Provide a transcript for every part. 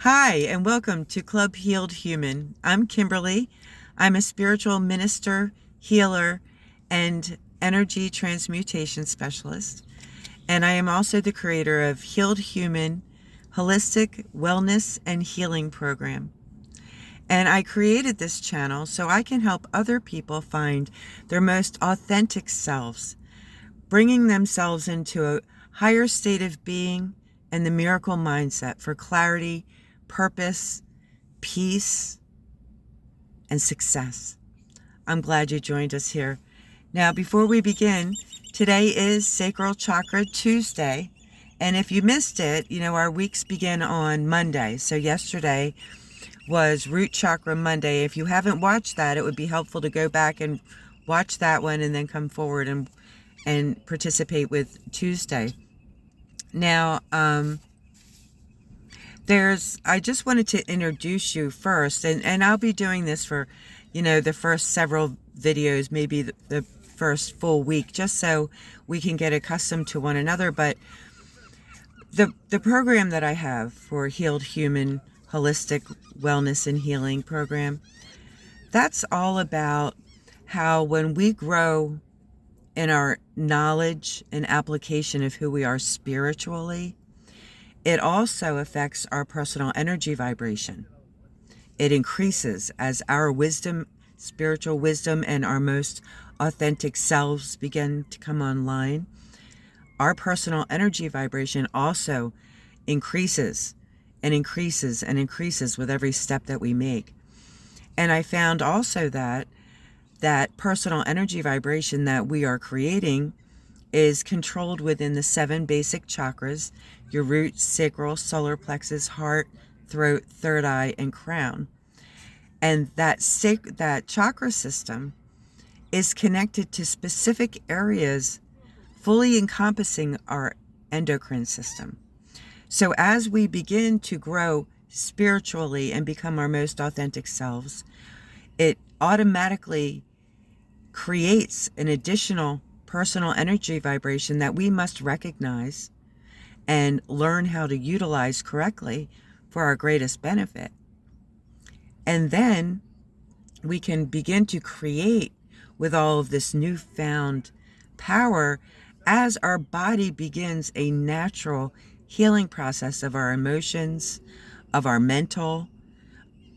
Hi, and welcome to Club Healed Human. I'm Kimberly. I'm a spiritual minister, healer, and energy transmutation specialist. And I am also the creator of Healed Human, Holistic Wellness and Healing Program. And I created this channel so I can help other people find their most authentic selves, bringing themselves into a higher state of being and the miracle mindset for clarity, purpose, peace, and success. I'm glad you joined us here. Now, before we begin, today is Sacral Chakra Tuesday. And if you missed it, our weeks begin on Monday. So yesterday was Root Chakra Monday. If you haven't watched that, it would be helpful to go back and watch that one and then come forward and participate with Tuesday. Now, I just wanted to introduce you first, and I'll be doing this for, the first several videos, maybe the first full week, just so we can get accustomed to one another. But the program that I have for Healed Human Holistic Wellness and Healing Program, that's all about how when we grow in our knowledge and application of who we are spiritually, it also affects our personal energy vibration. It increases as our wisdom, spiritual wisdom, and our most authentic selves begin to come online. Our personal energy vibration also increases and increases and increases with every step that we make. And I found also that personal energy vibration that we are creating is controlled within the 7 basic chakras: your root, sacral, solar plexus, heart, throat, third eye, and crown. And that chakra system is connected to specific areas fully encompassing our endocrine system. So as we begin to grow spiritually and become our most authentic selves, it automatically creates an additional personal energy vibration that we must recognize and learn how to utilize correctly for our greatest benefit. And then we can begin to create with all of this newfound power as our body begins a natural healing process of our emotions, of our mental,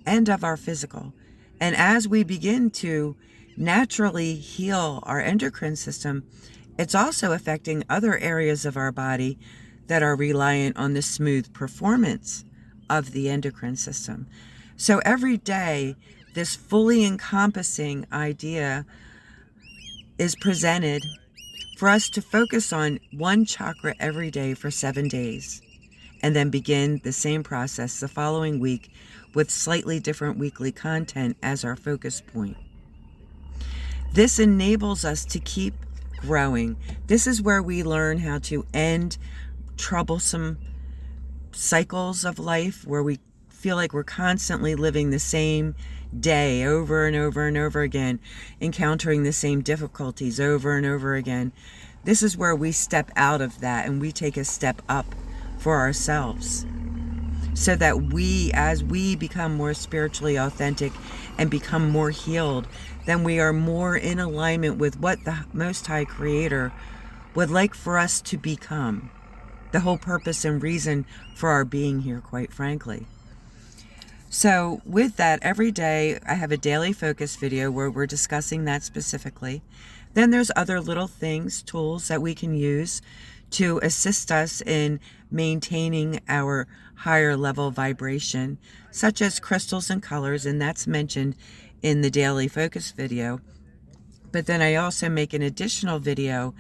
and of our physical. And as we begin to naturally heal our endocrine system, it's also affecting other areas of our body that are reliant on the smooth performance of the endocrine system. So every day, this fully encompassing idea is presented for us to focus on one chakra every day for 7 days, and then begin the same process the following week with slightly different weekly content as our focus point. This enables us to keep growing. This is where we learn how to end troublesome cycles of life where we feel like we're constantly living the same day over and over and over again, encountering the same difficulties over and over again. This is where we step out of that and we take a step up for ourselves, so that as we become more spiritually authentic and become more healed, then we are more in alignment with what the Most High Creator would like for us to become. The whole purpose and reason for our being here, quite frankly. So with that, every day I have a daily focus video where we're discussing that specifically. Then there's other little things, tools that we can use to assist us in maintaining our higher level vibration, such as crystals and colors, and that's mentioned in the daily focus video. But then I also make an additional video,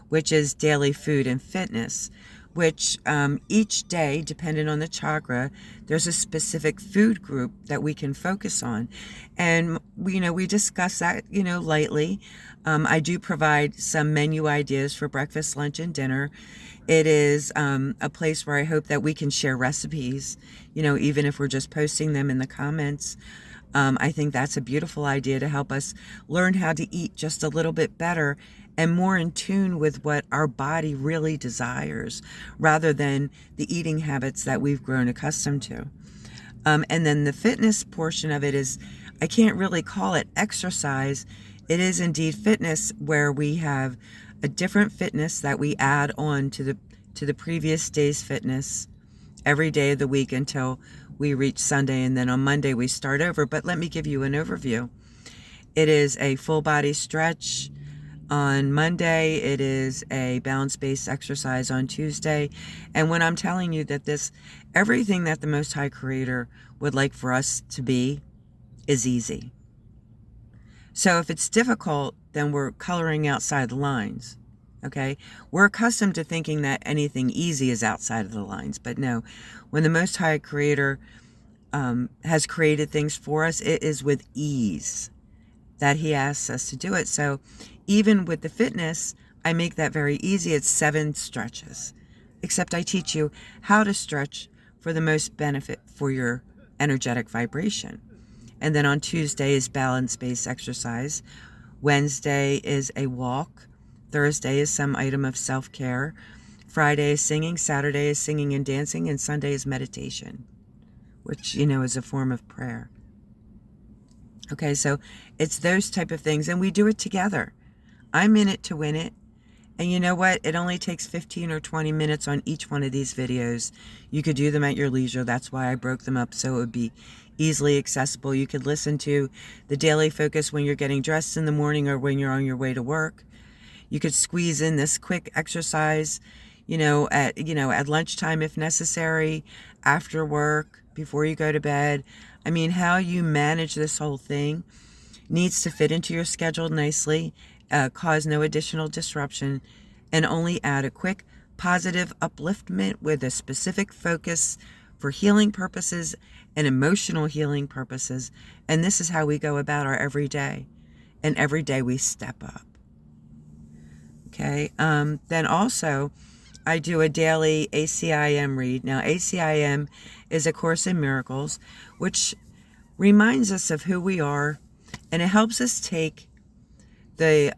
which is daily food and fitness, which each day, depending on the chakra, there's a specific food group that we can focus on. And, we discuss that, lightly. I do provide some menu ideas for breakfast, lunch, and dinner. It is a place where I hope that we can share recipes, even if we're just posting them in the comments. I think that's a beautiful idea to help us learn how to eat just a little bit better and more in tune with what our body really desires, rather than the eating habits that we've grown accustomed to. And then the fitness portion of it is, I can't really call it exercise. It is indeed fitness, where we have a different fitness that we add on to the previous day's fitness every day of the week until we reach Sunday, and then on Monday we start over. But let me give you an overview. It is a full body stretch on Monday. It is a balance-based exercise on Tuesday. And when I'm telling you that everything that the Most High Creator would like for us to be is easy. So if it's difficult, then we're coloring outside the lines. Okay? We're accustomed to thinking that anything easy is outside of the lines. But no, when the Most High Creator has created things for us, it is with ease that He asks us to do it. So even with the fitness, I make that very easy. It's 7 stretches. Except I teach you how to stretch for the most benefit for your energetic vibration. And then on Tuesday is balance-based exercise. Wednesday is a walk. Thursday is some item of self-care. Friday is singing. Saturday is singing and dancing. And Sunday is meditation, which, is a form of prayer. Okay, so it's those type of things. And we do it together. I'm in it to win it. And you know what? It only takes 15 or 20 minutes on each one of these videos. You could do them at your leisure. That's why I broke them up, so it would be easily accessible. You could listen to the Daily Focus when you're getting dressed in the morning or when you're on your way to work. You could squeeze in this quick exercise, at lunchtime if necessary, after work, before you go to bed. I mean, how you manage this whole thing needs to fit into your schedule nicely, cause no additional disruption, and only add a quick positive upliftment with a specific focus for healing purposes and emotional healing purposes. And this is how we go about our everyday. And every day we step up. Okay. Then also, I do a daily ACIM read. Now, ACIM is A Course in Miracles, which reminds us of who we are, and it helps us take the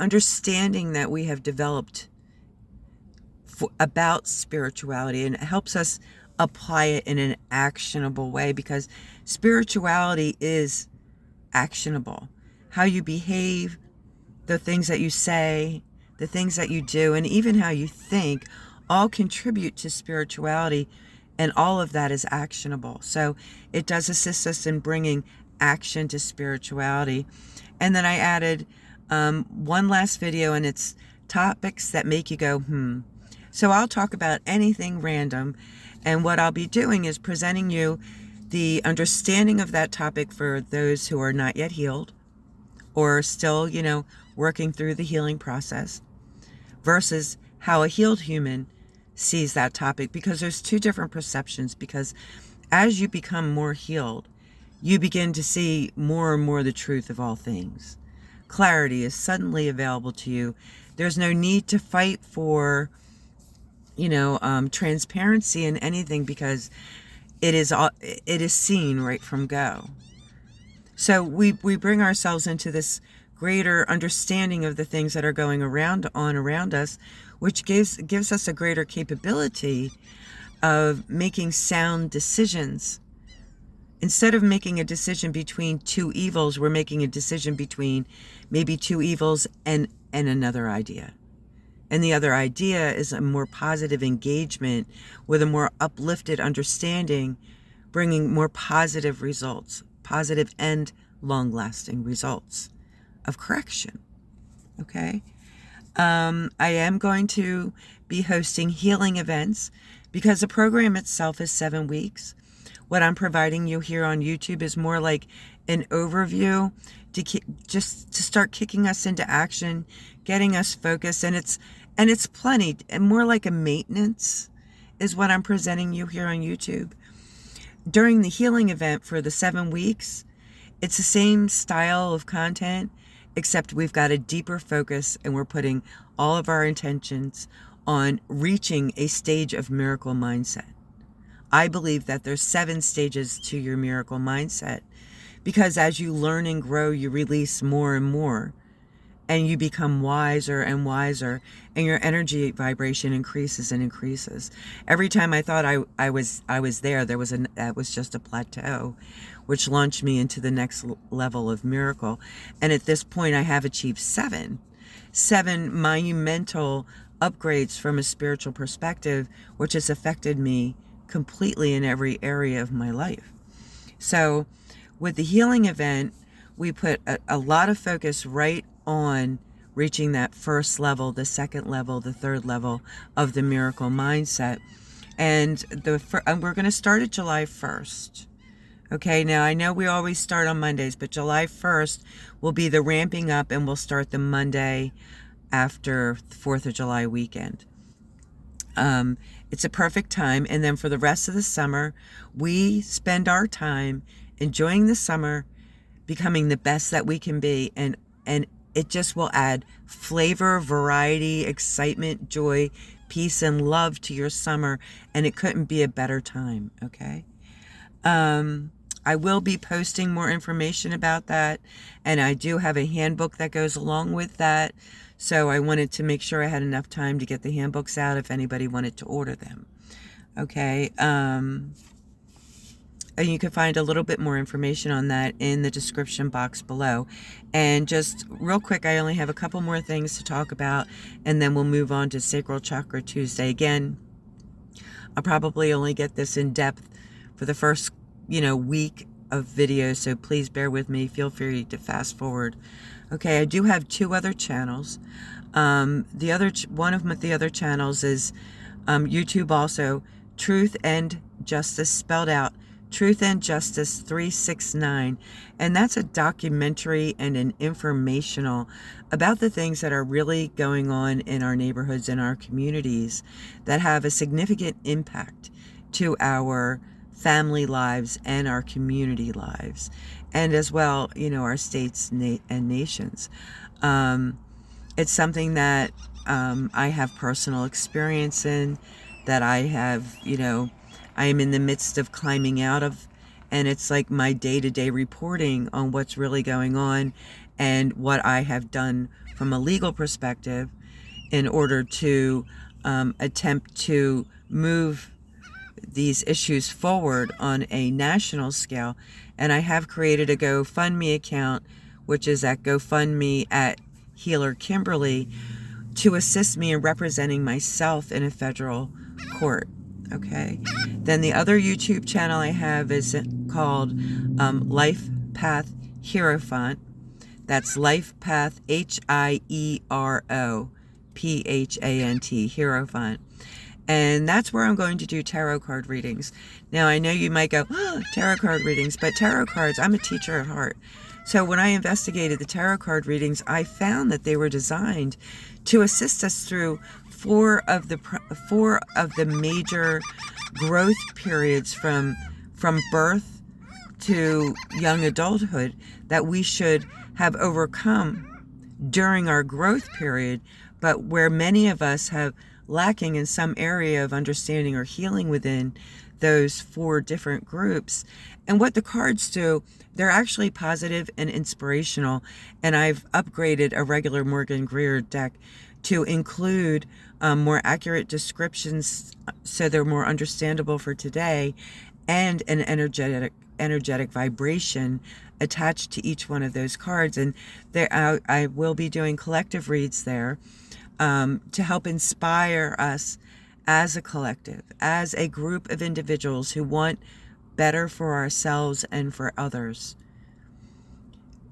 understanding that we have developed about spirituality, and it helps us apply it in an actionable way, because spirituality is actionable. How you behave, the things that you say, the things that you do, and even how you think all contribute to spirituality, and all of that is actionable. So it does assist us in bringing action to spirituality. And then I added one last video, and it's topics that make you go, So I'll talk about anything random, and what I'll be doing is presenting you the understanding of that topic for those who are not yet healed, or still, working through the healing process, versus how a healed human sees that topic, because there's 2 different perceptions. Because as you become more healed, you begin to see more and more the truth of all things. Clarity is suddenly available to you. There's no need to fight for, transparency in anything, because it is seen right from go. So we bring ourselves into this greater understanding of the things that are going around us, which gives us a greater capability of making sound decisions. Instead of making a decision between 2 evils, we're making a decision between maybe 2 evils and another idea. And the other idea is a more positive engagement with a more uplifted understanding, bringing more positive results, positive and long-lasting results of correction. Okay? I am going to be hosting healing events, because the program itself is 7 weeks. What I'm providing you here on YouTube is more like an overview just to start kicking us into action, getting us focused, and it's plenty, and more like a maintenance is what I'm presenting you here on YouTube. During the healing event for the 7 weeks, it's the same style of content, except we've got a deeper focus, and we're putting all of our intentions on reaching a stage of miracle mindset. I believe that there's 7 stages to your miracle mindset, because as you learn and grow, you release more and more. and you become wiser and wiser, and your energy vibration increases and increases. Every time I thought I was there, that was just a plateau, which launched me into the next level of miracle. And at this point, I have achieved seven monumental upgrades from a spiritual perspective, which has affected me completely in every area of my life. So with the healing event, we put a lot of focus right on reaching that first level, the second level, the third level of the miracle mindset. And we're going to start at July 1st. Okay, now I know we always start on Mondays, but July 1st will be the ramping up, and we'll start the Monday after the 4th of July weekend. It's a perfect time. And then for the rest of the summer, we spend our time enjoying the summer, becoming the best that we can be, and it just will add flavor, variety, excitement, joy, peace, and love to your summer, and it couldn't be a better time, okay? I will be posting more information about that, and I do have a handbook that goes along with that, so I wanted to make sure I had enough time to get the handbooks out if anybody wanted to order them, okay? And you can find a little bit more information on that in the description box below. And just real quick, I only have a couple more things to talk about, and then we'll move on to Sacral Chakra Tuesday. Again, I'll probably only get this in depth for the first, week of videos, so please bear with me. Feel free to fast forward. Okay, I do have two other channels. One of the other channels is YouTube also, Truth and Justice, spelled out Truth and Justice 369, and that's a documentary and an informational about the things that are really going on in our neighborhoods and our communities that have a significant impact to our family lives and our community lives, and as well, our states and nations. It's something that I have personal experience in, that I have, I am in the midst of climbing out of, and it's like my day-to-day reporting on what's really going on and what I have done from a legal perspective in order to attempt to move these issues forward on a national scale. And I have created a GoFundMe account, which is at GoFundMe at Healer Kimberly, to assist me in representing myself in a federal court. Okay. Then the other YouTube channel I have is called Life Path Hierophant. That's Life Path HIEROPHANT, Hierophant. And that's where I'm going to do tarot card readings. Now, I know you might go, tarot card readings, but tarot cards, I'm a teacher at heart. So when I investigated the tarot card readings, I found that they were designed to assist us through four of the major growth periods from birth to young adulthood that we should have overcome during our growth period, but where many of us have lacking in some area of understanding or healing within those four different groups. And what the cards do, they're actually positive and inspirational. And I've upgraded a regular Morgan Greer deck to include more accurate descriptions so they're more understandable for today, and an energetic vibration attached to each one of those cards. And there, I will be doing collective reads there to help inspire us as a collective, as a group of individuals who want better for ourselves and for others.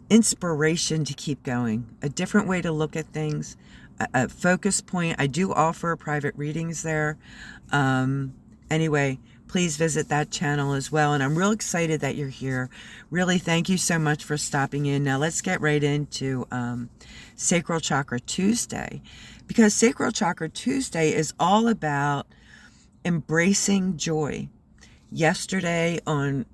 Inspiration to keep going, a different way to look at things, a focus point. I do offer private readings there. Anyway, please visit that channel as well. And I'm real excited that you're here. Really, thank you so much for stopping in. Now let's get right into Sacral Chakra Tuesday, because Sacral Chakra Tuesday is all about embracing joy. Yesterday on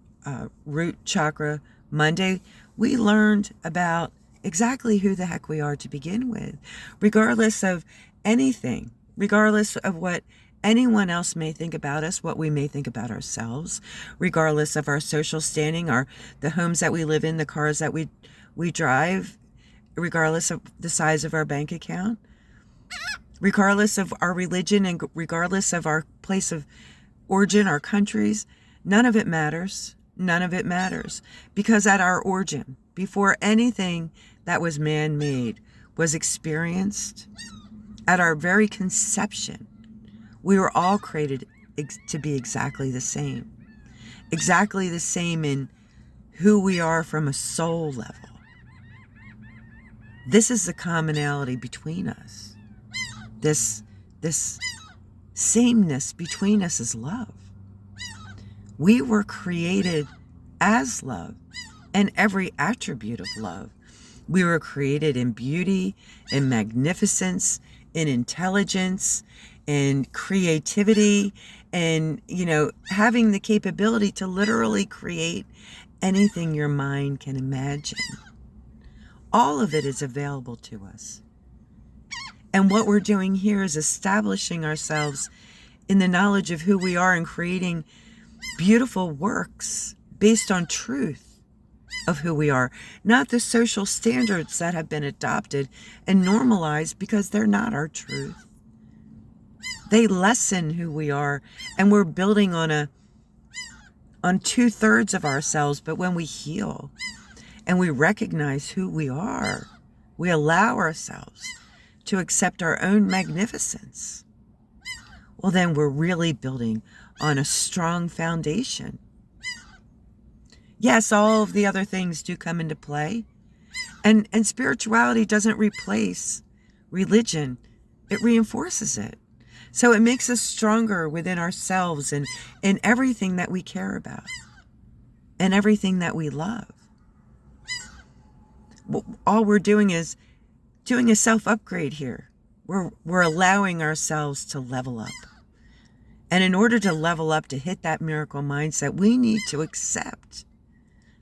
Root Chakra Monday, we learned about exactly who the heck we are to begin with, regardless of anything, regardless of what anyone else may think about us, what we may think about ourselves, regardless of our social standing, the homes that we live in, the cars that we drive, regardless of the size of our bank account, regardless of our religion, and regardless of our place of origin, our countries. None of it matters. None of it matters. Because at our origin, before anything that was man-made was experienced, at our very conception, we were all created to be exactly the same. Exactly the same in who we are from a soul level. This is the commonality between us. This sameness between us is love. We were created as love and every attribute of love. We were created in beauty, in magnificence, in intelligence, in creativity, and, having the capability to literally create anything your mind can imagine. All of it is available to us. And what we're doing here is establishing ourselves in the knowledge of who we are and creating beautiful works based on truth of who we are, not the social standards that have been adopted and normalized because they're not our truth. They lessen who we are, and we're building on 2/3 of ourselves. But when we heal and we recognize who we are, we allow ourselves to accept our own magnificence. Well, then we're really building on a strong foundation. Yes, all of the other things do come into play. And spirituality doesn't replace religion. It reinforces it. So it makes us stronger within ourselves and in everything that we care about and everything that we love. All we're doing is doing a self-upgrade here. We're allowing ourselves to level up. And in order to level up, to hit that miracle mindset, we need to accept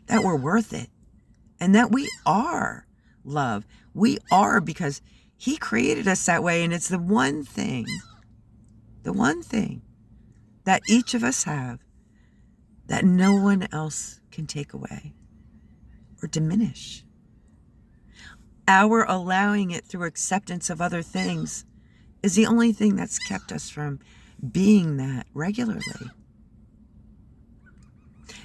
that we're worth it and that we are love. We are, because He created us that way. And it's the one thing that each of us have that no one else can take away or diminish. Our allowing it through acceptance of other things is the only thing that's kept us from being that regularly.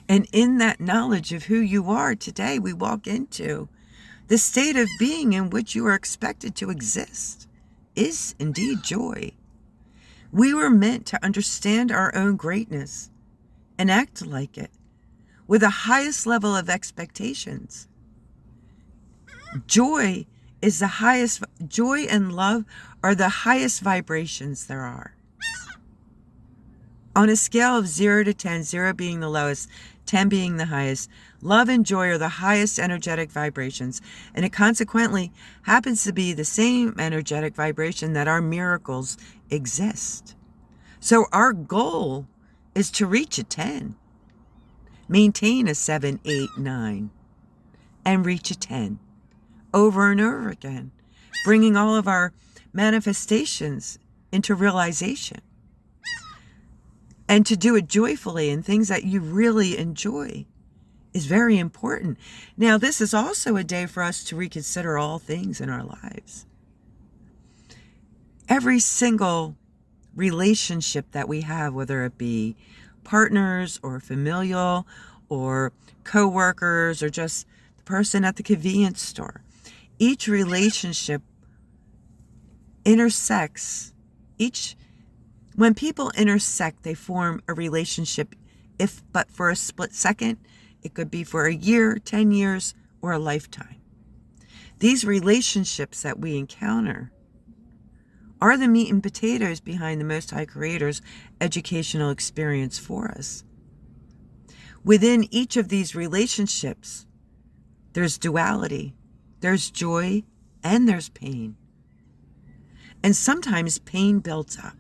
And in that knowledge of who you are today, we walk into the state of being in which you are expected to exist is indeed joy. We were meant to understand our own greatness and act like it with the highest level of expectations. Joy and love are the highest vibrations there are. On a scale of 0 to 10, 0 being the lowest, 10 being the highest, love and joy are the highest energetic vibrations, and it consequently happens to be the same energetic vibration that our miracles exist. So our goal is to reach a 10, maintain a 7, 8, 9, and reach a 10 over and over again, bringing all of our manifestations into realization. And to do it joyfully and things that you really enjoy is very important. Now, this is also a day for us to reconsider all things in our lives. Every single relationship that we have, whether it be partners or familial or co-workers or just the person at the convenience store, each relationship intersects. When people intersect, they form a relationship, if but for a split second. It could be for a year, 10 years, or a lifetime. These relationships that we encounter are the meat and potatoes behind the Most High Creator's educational experience for us. Within each of these relationships, there's duality, there's joy, and there's pain. And sometimes pain builds up.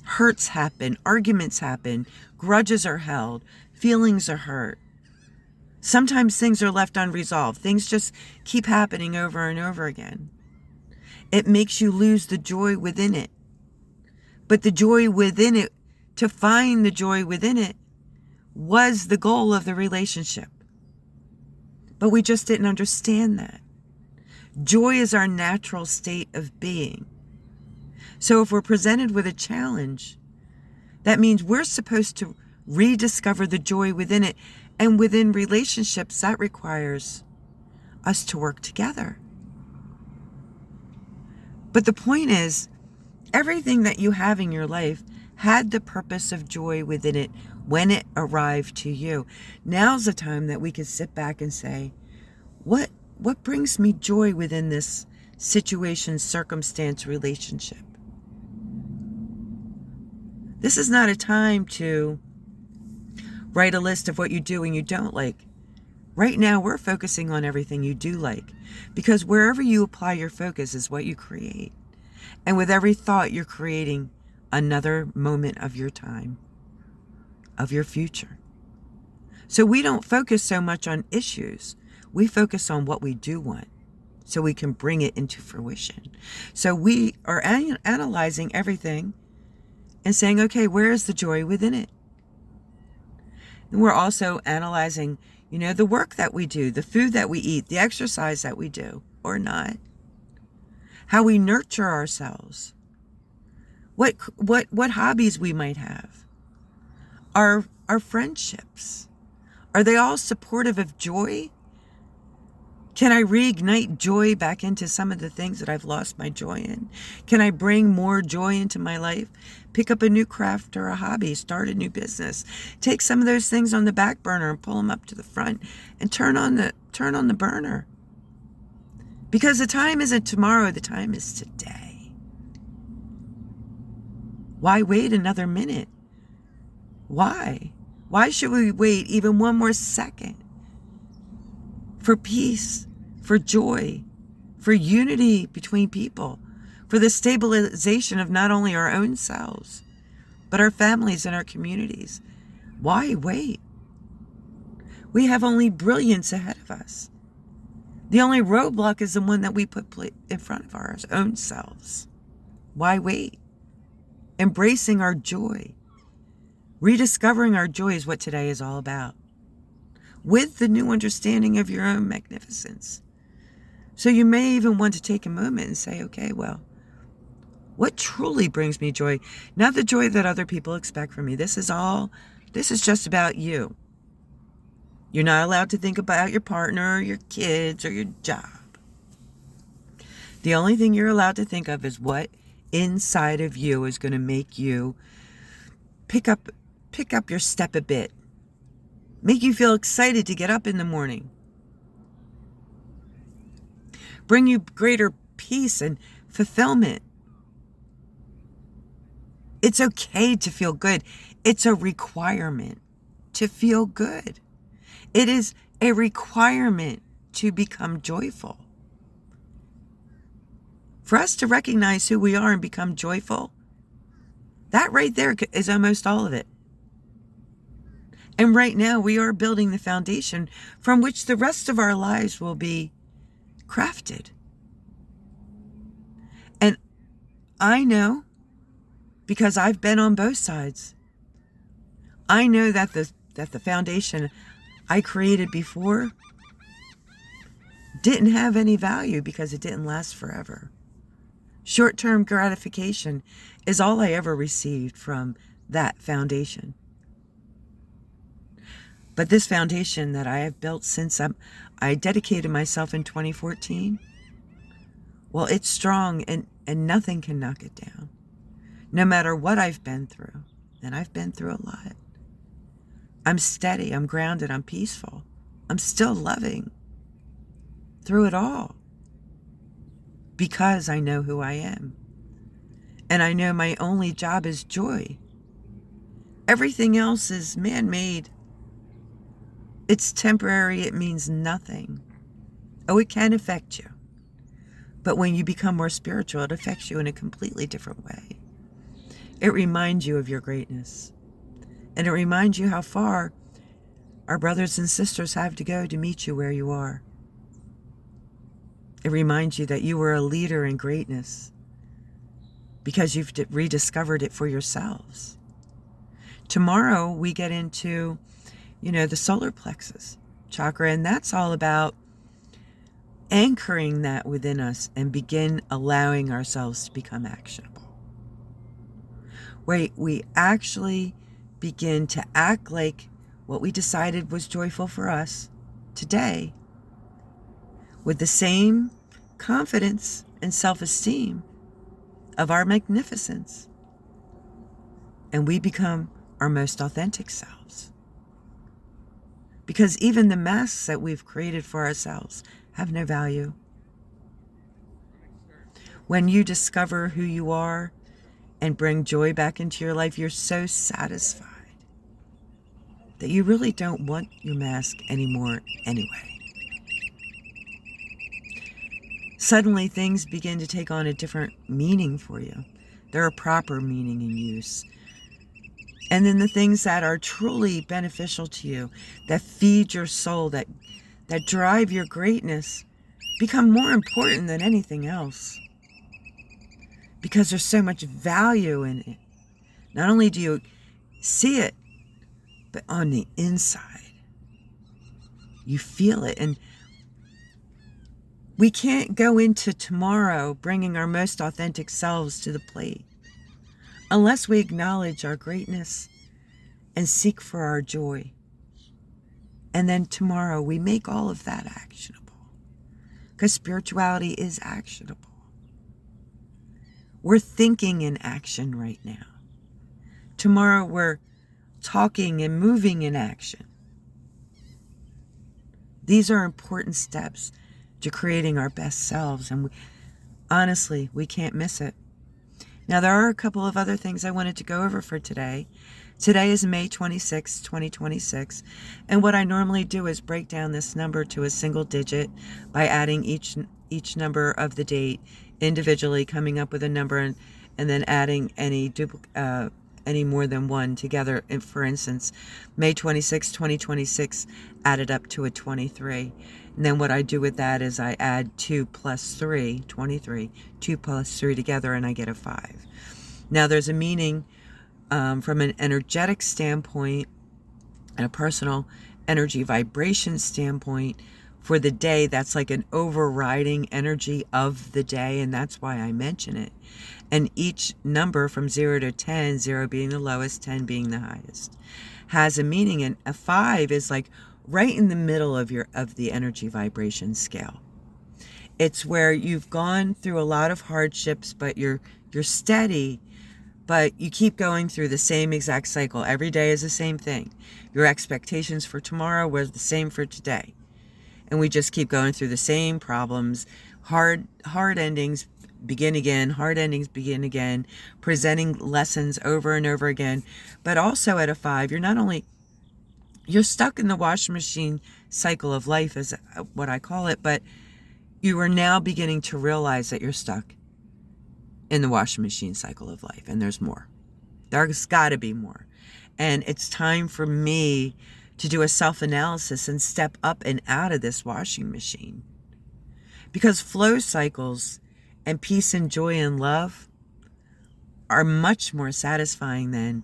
Hurts happen, arguments happen, grudges are held, feelings are hurt. Sometimes things are left unresolved. Things just keep happening over and over again. It makes you lose the joy within it. But the joy within it, to find the joy within it, was the goal of the relationship. But we just didn't understand that. Joy is our natural state of being. So if we're presented with a challenge, that means we're supposed to rediscover the joy within it. And within relationships, that requires us to work together. But the point is, everything that you have in your life had the purpose of joy within it when it arrived to you. Now's the time that we can sit back and say, what brings me joy within this situation, circumstance, relationship? This is not a time to write a list of what you do and you don't like. Right now, we're focusing on everything you do like, because wherever you apply your focus is what you create. And with every thought, you're creating another moment of your time, of your future. So we don't focus so much on issues. We focus on what we do want so we can bring it into fruition. So we are analyzing everything and saying, okay, where is the joy within it? And we're also analyzing, the work that we do, the food that we eat, the exercise that we do or not, how we nurture ourselves, what hobbies we might have, our friendships. Are they all supportive of joy? Can I reignite joy back into some of the things that I've lost my joy in? Can I bring more joy into my life? Pick up a new craft or a hobby, start a new business. Take some of those things on the back burner and pull them up to the front and turn on the burner. Because the time isn't tomorrow, the time is today. Why wait another minute? Why? Why should we wait even one more second for peace, for joy, for unity between people, for the stabilization of not only our own selves, but our families and our communities? Why wait? We have only brilliance ahead of us. The only roadblock is the one that we put in front of our own selves. Why wait? Embracing our joy. Rediscovering our joy is what today is all about, with the new understanding of your own magnificence. So you may even want to take a moment and say, okay, well, what truly brings me joy? Not the joy that other people expect from me. This is just about you. You're not allowed to think about your partner or your kids or your job. The only thing you're allowed to think of is what inside of you is going to make you pick up your step a bit. Make you feel excited to get up in the morning. Bring you greater peace and fulfillment. It's okay to feel good. It's a requirement to feel good. It is a requirement to become joyful. For us to recognize who we are and become joyful, that right there is almost all of it. And right now we are building the foundation from which the rest of our lives will be crafted. And I know, because I've been on both sides, I know that the foundation I created before didn't have any value because it didn't last forever. Short-term gratification is all I ever received from that foundation. But this foundation that I have built since I dedicated myself in 2014, well, it's strong and nothing can knock it down. No matter what I've been through, and I've been through a lot. I'm steady, I'm grounded, I'm peaceful. I'm still loving through it all. Because I know who I am. And I know my only job is joy. Everything else is man-made. It's temporary, it means nothing. Oh, it can affect you. But when you become more spiritual, it affects you in a completely different way. It reminds you of your greatness. And it reminds you how far our brothers and sisters have to go to meet you where you are. It reminds you that you were a leader in greatness because you've rediscovered it for yourselves. Tomorrow we get into, the solar plexus. chakra, and that's all about anchoring that within us and begin allowing ourselves to become actionable. Where we actually begin to act like what we decided was joyful for us today with the same confidence and self-esteem of our magnificence. And we become our most authentic selves. Because even the masks that we've created for ourselves have no value. When you discover who you are and bring joy back into your life, you're so satisfied that you really don't want your mask anymore anyway. Suddenly things begin to take on a different meaning for you. They're a proper meaning and use. And then the things that are truly beneficial to you, that feed your soul, that drive your greatness, become more important than anything else. Because there's so much value in it. Not only do you see it, but on the inside, you feel it. And we can't go into tomorrow bringing our most authentic selves to the plate unless we acknowledge our greatness and seek for our joy. And then tomorrow we make all of that actionable. Because spirituality is actionable. We're thinking in action right now. Tomorrow we're talking and moving in action. These are important steps to creating our best selves. And honestly, we can't miss it. Now, there are a couple of other things I wanted to go over for today. Today is May 26, 2026. And what I normally do is break down this number to a single digit by adding each number of the date individually, coming up with a number and then adding any more than one together. And for instance, May 26, 2026 added up to a 23. And then what I do with that is I add 2 plus 3, 23, 2 plus 3 together, and I get a 5. Now there's a meaning from an energetic standpoint and a personal energy vibration standpoint for the day. That's like an overriding energy of the day, and that's why I mention it. And each number from 0 to 10, 0 being the lowest, 10 being the highest, has a meaning. And a 5 is like right in the middle of the energy vibration scale. It's where you've gone through a lot of hardships, but you're steady, but you keep going through the same exact cycle. Every day is the same thing. Your expectations for tomorrow were the same for today. And we just keep going through the same problems. Hard endings begin again, hard endings begin again, presenting lessons over and over again. But also at a 5, you're stuck in the washing machine cycle of life, is what I call it, but you are now beginning to realize that you're stuck in the washing machine cycle of life, and there's more. There's got to be more. And it's time for me to do a self-analysis and step up and out of this washing machine. Because flow cycles and peace and joy and love are much more satisfying than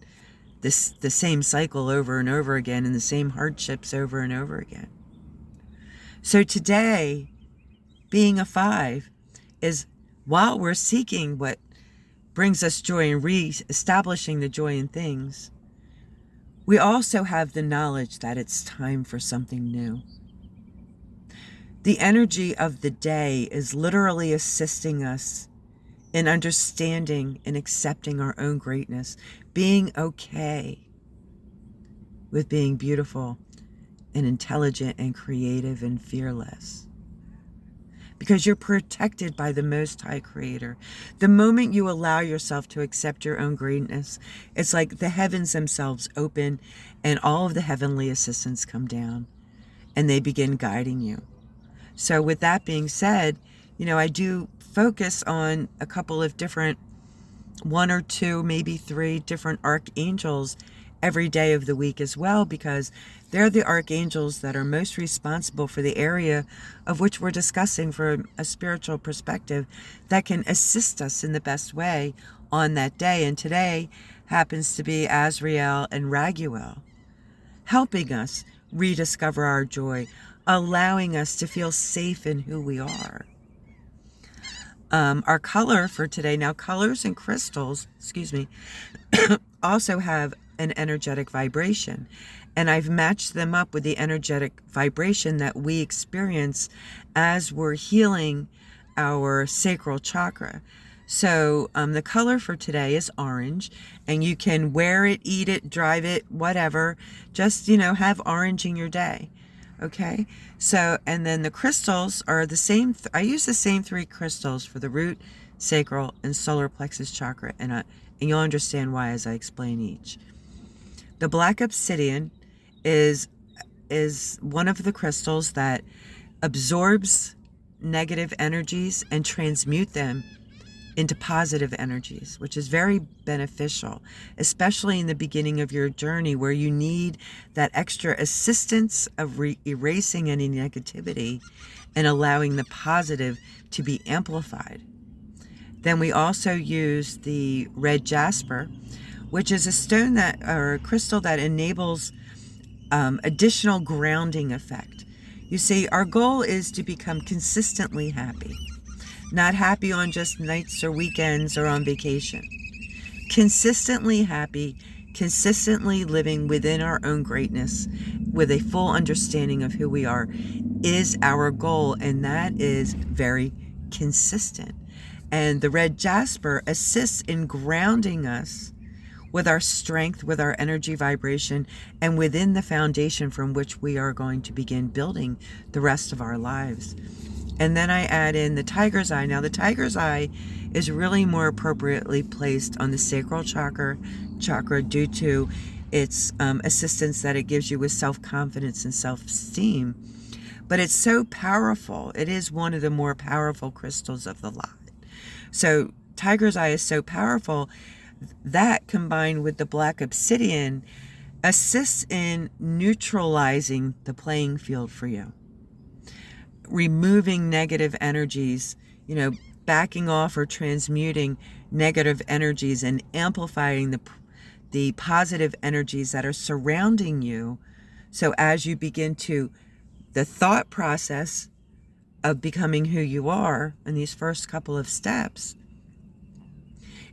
the same cycle over and over again and the same hardships over and over again. So today, being a 5 is, while we're seeking what brings us joy and re-establishing the joy in things, we also have the knowledge that it's time for something new. The energy of the day is literally assisting us in understanding and accepting our own greatness, being okay with being beautiful and intelligent and creative and fearless. Because you're protected by the Most High Creator. The moment you allow yourself to accept your own greatness, it's like the heavens themselves open and all of the heavenly assistants come down and they begin guiding you. So with that being said, I do focus on a couple of different, 1 or 2, maybe 3 different archangels every day of the week as well, because they're the archangels that are most responsible for the area of which we're discussing from a spiritual perspective that can assist us in the best way on that day. And today happens to be Azrael and Raguel. helping us rediscover our joy, allowing us to feel safe in who we are. Our color for today, now colors and crystals, also have an energetic vibration. And I've matched them up with the energetic vibration that we experience as we're healing our sacral chakra. So the color for today is orange, and you can wear it, eat it, drive it, whatever. Just, have orange in your day. Okay, so, and then the crystals are the same. I use the same 3 crystals for the root, sacral, and solar plexus chakra, and you'll understand why as I explain each. The black obsidian is one of the crystals that absorbs negative energies and transmute them into positive energies, which is very beneficial, especially in the beginning of your journey where you need that extra assistance of erasing any negativity and allowing the positive to be amplified. Then we also use the red jasper, which is a stone or a crystal that enables additional grounding effect. You see, our goal is to become consistently happy. Not happy on just nights or weekends or on vacation. Consistently happy, consistently living within our own greatness with a full understanding of who we are is our goal, and that is very consistent. And the red jasper assists in grounding us with our strength, with our energy vibration, and within the foundation from which we are going to begin building the rest of our lives. And then I add in the tiger's eye. Now the tiger's eye is really more appropriately placed on the sacral chakra due to its assistance that it gives you with self-confidence and self-esteem. But it's so powerful. It is one of the more powerful crystals of the lot. So tiger's eye is so powerful that, combined with the black obsidian, assists in neutralizing the playing field for you. Removing negative energies, backing off or transmuting negative energies and amplifying the positive energies that are surrounding you. So as you begin the thought process of becoming who you are in these first couple of steps,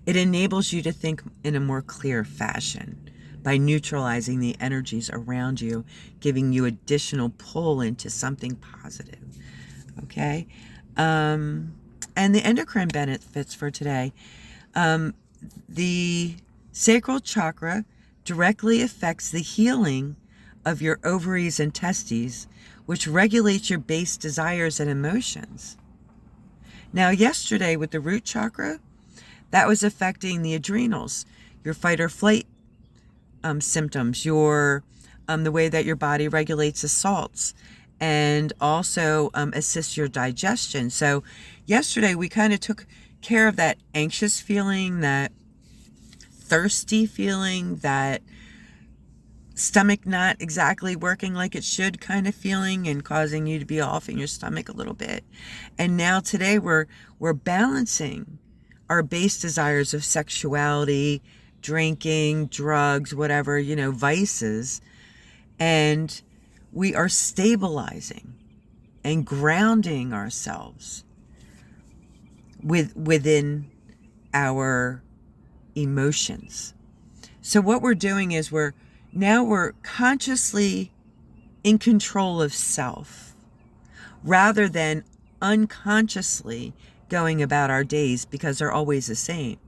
it enables you to think in a more clear fashion by neutralizing the energies around you, giving you additional pull into something positive. Okay? And the endocrine benefits for today. The sacral chakra directly affects the healing of your ovaries and testes, which regulates your base desires and emotions. Now, yesterday with the root chakra, that was affecting the adrenals, your fight or flight symptoms, the way that your body regulates the salts, and also assists your digestion. So yesterday we kind of took care of that anxious feeling, that thirsty feeling, that stomach not exactly working like it should kind of feeling and causing you to be off in your stomach a little bit. And now today we're balancing our base desires of sexuality, drinking, drugs, whatever, vices, and we are stabilizing and grounding ourselves within our emotions. So what we're doing is we're consciously in control of self rather than unconsciously going about our days because they're always the same.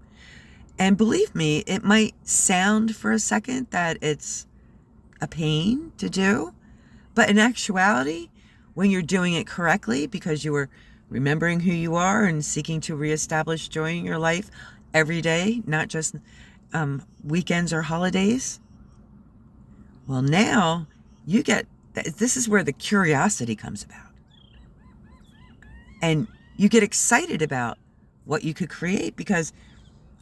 And believe me, it might sound for a second that it's a pain to do, but in actuality, when you're doing it correctly because you were remembering who you are and seeking to reestablish joy in your life every day, not just weekends or holidays, well, now this is where the curiosity comes about. And you get excited about what you could create because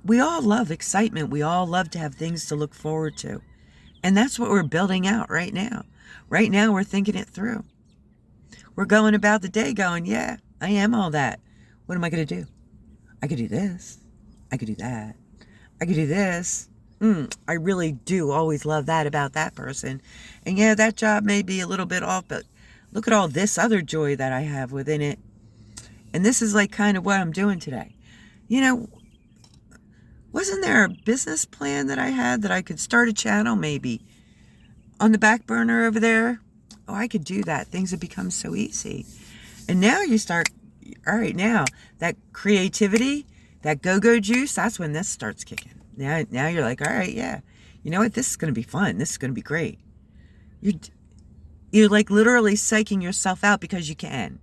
we all love excitement. We all love to have things to look forward to. And that's what we're building out right now. Right now, we're thinking it through. We're going about the day going, yeah, I am all that. What am I going to do? I could do this. I could do that. I could do this. I really do always love that about that person. And yeah, that job may be a little bit off, but look at all this other joy that I have within it. And this is like kind of what I'm doing today. You know, wasn't there a business plan that I had that I could start a channel maybe on the back burner over there? Oh, I could do that. Things have become so easy. And now you start, all right, now that creativity, that go-go juice, that's when this starts kicking. Now you're like, all right, yeah, you know what? This is going to be fun. This is going to be great. You're like literally psyching yourself out because you can.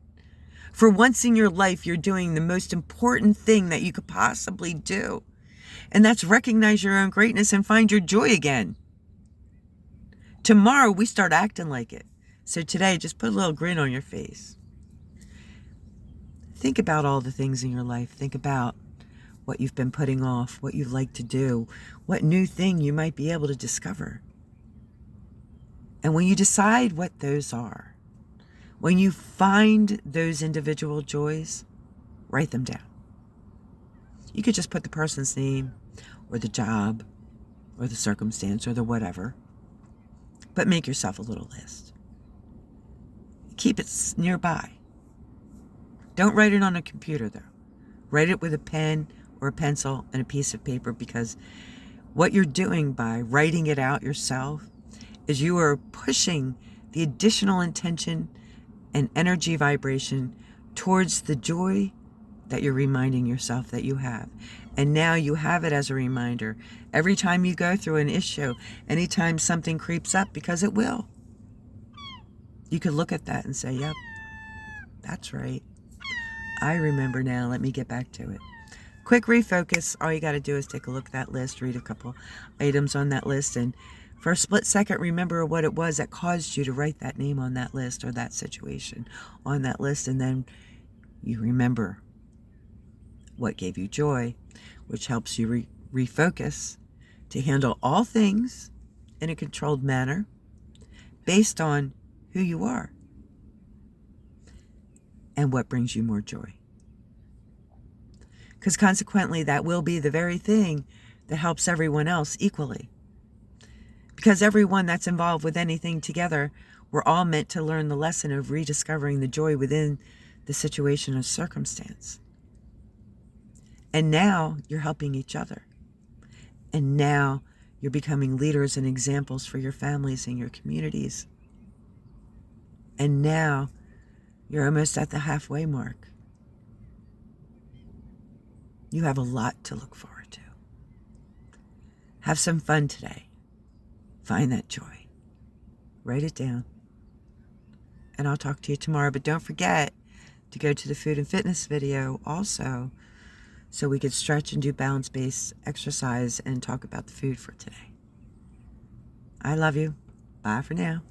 For once in your life, you're doing the most important thing that you could possibly do. And that's recognize your own greatness and find your joy again. Tomorrow, we start acting like it. So today, just put a little grin on your face. Think about all the things in your life. Think about what you've been putting off, what you like to do, what new thing you might be able to discover. And when you decide what those are, when you find those individual joys, write them down. You could just put the person's name or the job or the circumstance or the whatever, but make yourself a little list. Keep it nearby. Don't write it on a computer though. Write it with a pen or a pencil and a piece of paper, because what you're doing by writing it out yourself is you are pushing the additional intention and energy vibration towards the joy that you're reminding yourself that you have. And now you have it as a reminder every time you go through an issue, anytime something creeps up, because it will. You could look at that and say, yep, that's right. I remember now. Let me get back to it. Quick refocus. All you got to do is take a look at that list, read a couple items on that list, and for a split second, remember what it was that caused you to write that name on that list or that situation on that list. And then you remember what gave you joy, which helps you refocus to handle all things in a controlled manner based on who you are and what brings you more joy. Because consequently, that will be the very thing that helps everyone else equally. Because everyone that's involved with anything together, we're all meant to learn the lesson of rediscovering the joy within the situation or circumstance. And now you're helping each other. And now you're becoming leaders and examples for your families and your communities. And now you're almost at the halfway mark. You have a lot to look forward to. Have some fun today. Find that joy. Write it down. And I'll talk to you tomorrow. But don't forget to go to the food and fitness video also, so we could stretch and do balance-based exercise and talk about the food for today. I love you. Bye for now.